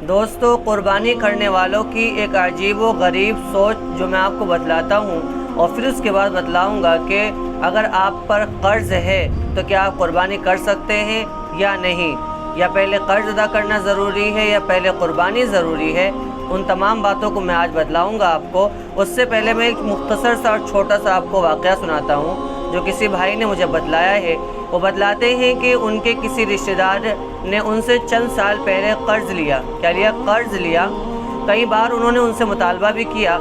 دوستو، قربانی کرنے والوں کی ایک عجیب و غریب سوچ جو میں آپ کو بتلاتا ہوں، اور پھر اس کے بعد بتلاؤں گا کہ اگر آپ پر قرض ہے تو کیا آپ قربانی کر سکتے ہیں یا نہیں، یا پہلے قرض ادا کرنا ضروری ہے یا پہلے قربانی ضروری ہے۔ ان تمام باتوں کو میں آج بتلاؤں گا آپ کو۔ اس سے پہلے میں ایک مختصر سا اور چھوٹا سا آپ کو واقعہ سناتا ہوں جو کسی بھائی نے مجھے بتلایا ہے۔ وہ بتلاتے ہیں کہ ان کے کسی رشتہ دار نے ان سے چند سال پہلے قرض لیا۔ کیا لیا؟ قرض لیا۔ کئی بار انہوں نے ان سے مطالبہ بھی کیا،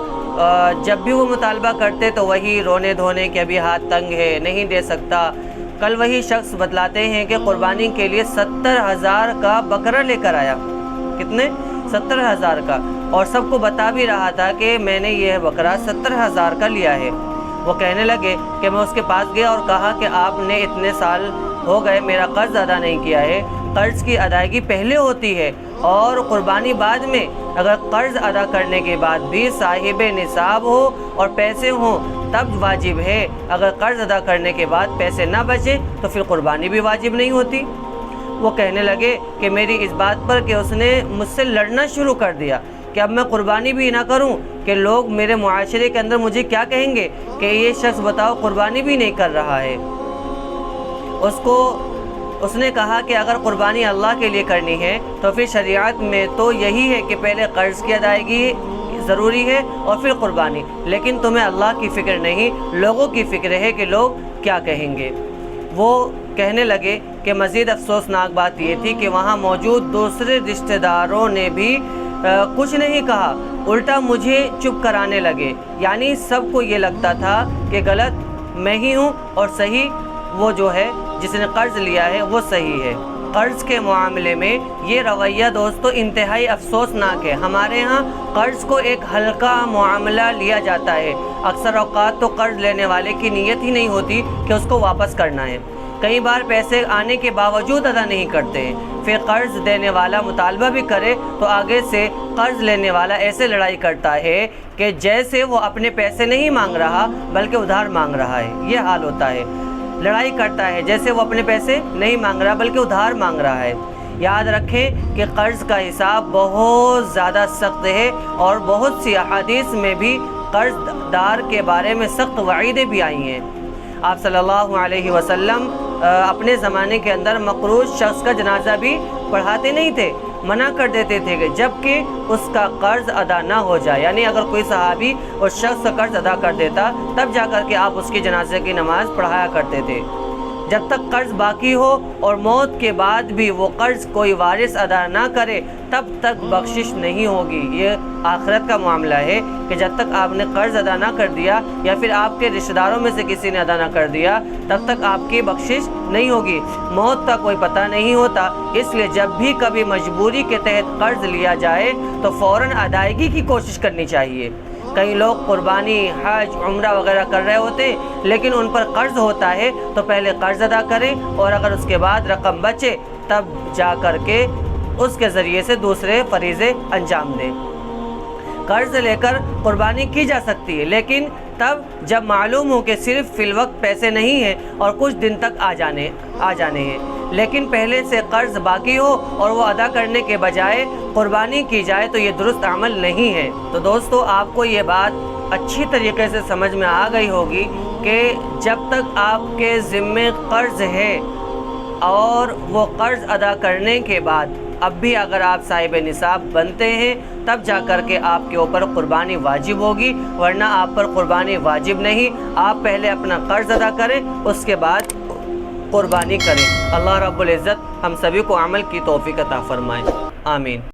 جب بھی وہ مطالبہ کرتے تو وہی رونے دھونے کہ ابھی ہاتھ تنگ ہے، نہیں دے سکتا۔ کل وہی شخص بتلاتے ہیں کہ قربانی کے لیے 70,000 کا بکرا لے کر آیا۔ کتنے؟ 70,000 کا، اور سب کو بتا بھی رہا تھا کہ میں نے یہ بکرا 70,000 کا لیا ہے۔ وہ کہنے لگے کہ میں اس کے پاس گیا اور کہا کہ آپ نے اتنے سال ہو گئے میرا قرض ادا نہیں کیا ہے۔ قرض کی ادائیگی پہلے ہوتی ہے اور قربانی بعد میں۔ اگر قرض ادا کرنے کے بعد بھی صاحب نصاب ہو اور پیسے ہوں تب واجب ہے، اگر قرض ادا کرنے کے بعد پیسے نہ بچے تو پھر قربانی بھی واجب نہیں ہوتی۔ وہ کہنے لگے کہ میری اس بات پر کہ اس نے مجھ سے لڑنا شروع کر دیا کہ اب میں قربانی بھی نہ کروں کہ لوگ میرے معاشرے کے اندر مجھے کیا کہیں گے کہ یہ شخص بتاؤ قربانی بھی نہیں کر رہا ہے۔ اس نے کہا کہ اگر قربانی اللہ کے لیے کرنی ہے تو پھر شریعت میں تو یہی ہے کہ پہلے قرض کی ادائیگی ضروری ہے اور پھر قربانی، لیکن تمہیں اللہ کی فکر نہیں، لوگوں کی فکر ہے کہ لوگ کیا کہیں گے۔ وہ کہنے لگے کہ مزید افسوسناک بات یہ تھی کہ وہاں موجود دوسرے رشتہ داروں نے بھی کچھ نہیں کہا، الٹا مجھے چپ کرانے لگے۔ یعنی سب کو یہ لگتا تھا کہ غلط میں ہی ہوں اور صحیح وہ جو ہے جس نے قرض لیا ہے وہ صحیح ہے۔ قرض کے معاملے میں یہ رویہ دوستو انتہائی افسوسناک ہے۔ ہمارے ہاں قرض کو ایک ہلکا معاملہ لیا جاتا ہے۔ اکثر اوقات تو قرض لینے والے کی نیت ہی نہیں ہوتی کہ اس کو واپس کرنا ہے۔ کئی بار پیسے آنے کے باوجود ادا نہیں کرتے ہیں، پھر قرض دینے والا مطالبہ بھی کرے تو آگے سے قرض لینے والا ایسے لڑائی کرتا ہے کہ جیسے وہ اپنے پیسے نہیں مانگ رہا بلکہ ادھار مانگ رہا ہے۔ یہ حال ہوتا ہے، لڑائی کرتا ہے جیسے وہ اپنے پیسے نہیں مانگ رہا بلکہ ادھار مانگ رہا ہے۔ یاد رکھیں کہ قرض کا حساب بہت زیادہ سخت ہے، اور بہت سی احادیث میں بھی قرض دار کے بارے میں سخت وعیدیں بھی آئی ہیں۔ آپ صلی اللہ علیہ وسلم اپنے زمانے کے اندر مقروض شخص کا جنازہ بھی پڑھاتے نہیں تھے، منع کر دیتے تھے کہ جب کہ اس کا قرض ادا نہ ہو جائے۔ یعنی اگر کوئی صحابی اس شخص کا قرض ادا کر دیتا تب جا کر کے آپ اس کی جنازے کی نماز پڑھایا کرتے تھے۔ جب تک قرض باقی ہو اور موت کے بعد بھی وہ قرض کوئی وارث ادا نہ کرے تب تک بخشش نہیں ہوگی۔ یہ آخرت کا معاملہ ہے کہ جب تک آپ نے قرض ادا نہ کر دیا یا پھر آپ کے رشتہ داروں میں سے کسی نے ادا نہ کر دیا تب تک آپ کی بخشش نہیں ہوگی۔ موت کا کوئی پتہ نہیں ہوتا، اس لیے جب بھی کبھی مجبوری کے تحت قرض لیا جائے تو فوراً ادائیگی کی کوشش کرنی چاہیے۔ کئی لوگ قربانی، حج، عمرہ وغیرہ کر رہے ہوتے ہیں لیکن ان پر قرض ہوتا ہے تو پہلے قرض ادا کریں، اور اگر اس کے بعد رقم بچے تب جا کر کے اس کے ذریعے سے دوسرے فریضے انجام دیں۔ قرض لے کر قربانی کی جا سکتی ہے، لیکن تب جب معلوم ہو کہ صرف فی الوقت پیسے نہیں ہیں اور کچھ دن تک آ جانے ہیں، لیکن پہلے سے قرض باقی ہو اور وہ ادا کرنے کے بجائے قربانی کی جائے تو یہ درست عمل نہیں ہے۔ تو دوستو، آپ کو یہ بات اچھی طریقے سے سمجھ میں آ گئی ہوگی کہ جب تک آپ کے ذمے قرض ہے اور وہ قرض ادا کرنے کے بعد اب بھی اگر آپ صاحب نصاب بنتے ہیں تب جا کر کے آپ کے اوپر قربانی واجب ہوگی، ورنہ آپ پر قربانی واجب نہیں۔ آپ پہلے اپنا قرض ادا کریں، اس کے بعد قربانی کریں۔ اللہ رب العزت ہم سبھی کو عمل کی توفیق عطا فرمائے، آمین۔